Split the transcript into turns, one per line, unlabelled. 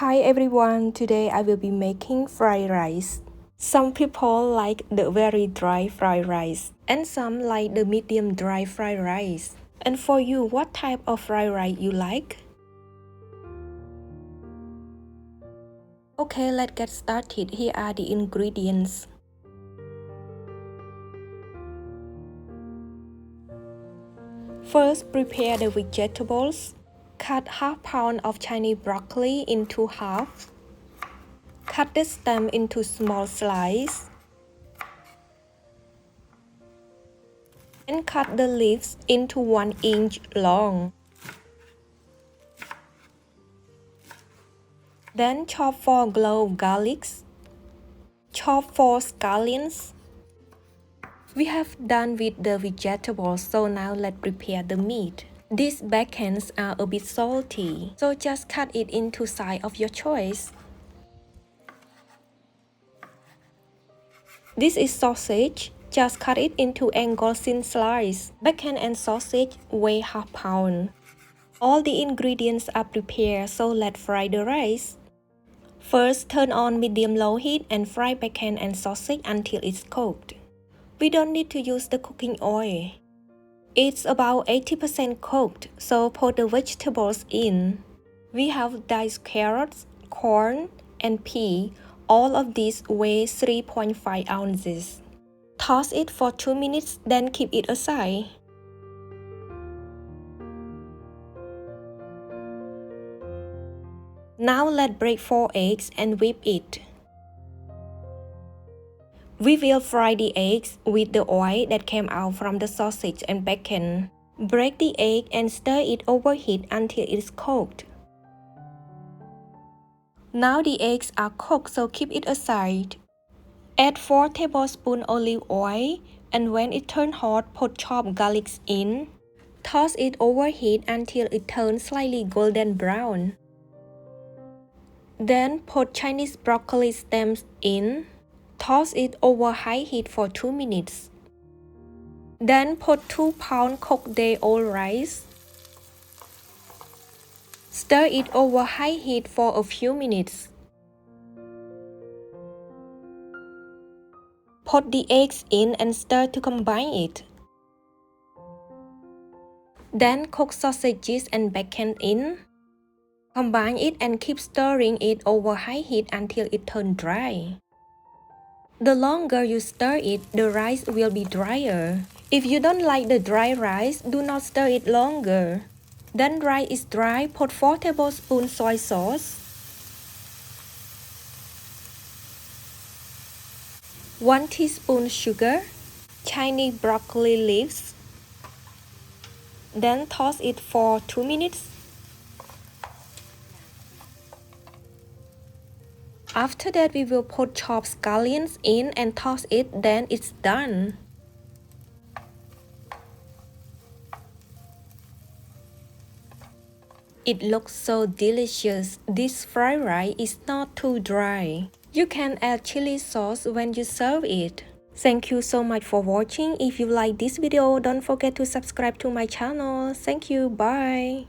Hi everyone, today I will be making fried rice. Some people like the very dry fried rice and some like the medium dry fried rice. And for you, what type of fried rice you like? Okay, let's get started. Here are the ingredients. First, prepare the vegetables. Cut half pound of Chinese broccoli into half. Cut the stem into small slices. And cut the leaves into 1 inch long. Then chop 4 cloves garlic. Chop 4 scallions. We have done with the vegetables, so now let's prepare the meat. These bacons are a bit salty, so just cut it into size of your choice. This is sausage. Just cut it into angle thin slices. Bacon and sausage weigh half pound. All the ingredients are prepared, so let's fry the rice. First, turn on medium-low heat and fry bacon and sausage until it's cooked. We don't need to use the cooking oil. It's about 80% cooked, so put the vegetables in. We have diced carrots, corn, and pea. All of these weigh 3.5 ounces. Toss it for 2 minutes, then keep it aside. Now let's break 4 eggs and whip it. We will fry the eggs with the oil that came out from the sausage and bacon. Break the egg and stir it over heat until it's cooked. Now the eggs are cooked, so keep it aside. Add 4 tablespoons olive oil, and when it turns hot, put chopped garlic in. Toss it over heat until it turns slightly golden brown. Then put Chinese broccoli stems in. Toss it over high heat for 2 minutes. Then put 2 pound cooked day-old rice. Stir it over high heat for a few minutes. Put the eggs in and stir to combine it. Then cook sausages and bacon in. Combine it and keep stirring it over high heat until it turns dry. The longer you stir it, the rice will be drier. If you don't like the dry rice, do not stir it longer. Then rice is dry, put 4 tablespoons soy sauce, 1 teaspoon sugar, Chinese broccoli leaves. Then toss it for 2 minutes. After that, we will put chopped scallions in and toss it, then it's done. It looks so delicious. This fried rice is not too dry. You can add chili sauce when you serve it. Thank you so much for watching. If you like this video, don't forget to subscribe to my channel. Thank you. Bye.